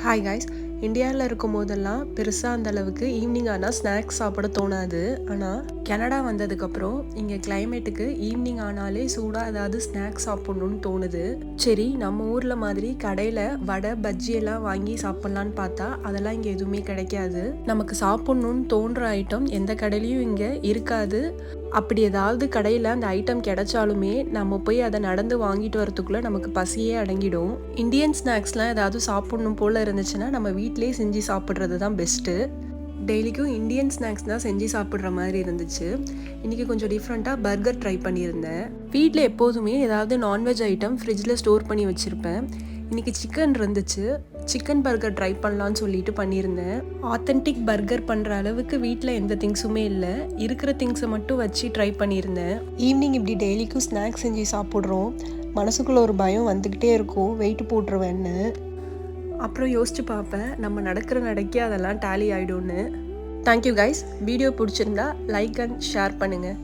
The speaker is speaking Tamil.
Hi guys. இந்தியாவில் இருக்கும் போதெல்லாம் பெருசாக அந்த அளவுக்கு ஈவினிங் ஆனால் ஸ்நாக்ஸ் சாப்பிட தோணாது. ஆனால் கனடா வந்ததுக்கப்புறம் இங்கே கிளைமேட்டுக்கு ஈவினிங் ஆனாலே சூடாக ஏதாவது ஸ்நாக்ஸ் சாப்பிட்ணுன்னு தோணுது. சரி, நம்ம ஊரில் மாதிரி கடையில் வடை பஜ்ஜி எல்லாம் வாங்கி சாப்பிட்லான்னு பார்த்தா அதெல்லாம் இங்கே எதுவுமே கிடைக்காது. நமக்கு சாப்பிட்ணுன்னு தோன்ற ஐட்டம் எந்த கடையிலையும் இங்கே இருக்காது. அப்படி ஏதாவது கடையில் அந்த ஐட்டம் கிடைச்சாலுமே நம்ம போய் அதை நடந்து வாங்கிட்டு வரதுக்குள்ளே நமக்கு பசியே அடங்கிடும். இந்தியன் ஸ்நாக்ஸ்லாம் ஏதாவது சாப்பிட்ணும் போல் இருந்துச்சுன்னா நம்ம வீட்டிலே செஞ்சு சாப்பிட்றது தான் பெஸ்ட்டு. டெய்லிக்கும் இந்தியன் ஸ்நாக்ஸ் தான் செஞ்சு சாப்பிட்ற மாதிரி இருந்துச்சு. இன்றைக்கி கொஞ்சம் டிஃப்ரெண்ட்டாக பர்கர் ட்ரை பண்ணியிருந்தேன். வீட்டில் எப்போதுமே ஏதாவது நான்வெஜ் ஐட்டம் ஃப்ரிட்ஜில் ஸ்டோர் பண்ணி வச்சுருப்பேன். இன்றைக்கி சிக்கன் இருந்துச்சு. சிக்கன் பர்கர் ட்ரை பண்ணலான்னு சொல்லிட்டு பண்ணியிருந்தேன். ஆத்தென்டிக் பர்கர் பண்ணுற அளவுக்கு வீட்டில் எந்த திங்ஸுமே இல்லை. இருக்கிற திங்ஸை மட்டும் வச்சு ட்ரை பண்ணியிருந்தேன். ஈவினிங் இப்படி டெய்லிக்கும் ஸ்நாக்ஸ் செஞ்சு சாப்பிட்றோம். மனசுக்குள்ளே ஒரு பயம் வந்துக்கிட்டே இருக்கும், வெயிட் போட்டுருவேன்னு. அப்புறம் யோசிச்சு பார்ப்பேன், நம்ம நடக்கிற நடக்கே அதெல்லாம் டேலி ஆகிடும்னு. Thank you guys. வீடியோ பிடிச்சிருந்தா லைக் அண்ட் ஷேர் பண்ணுங்கள்.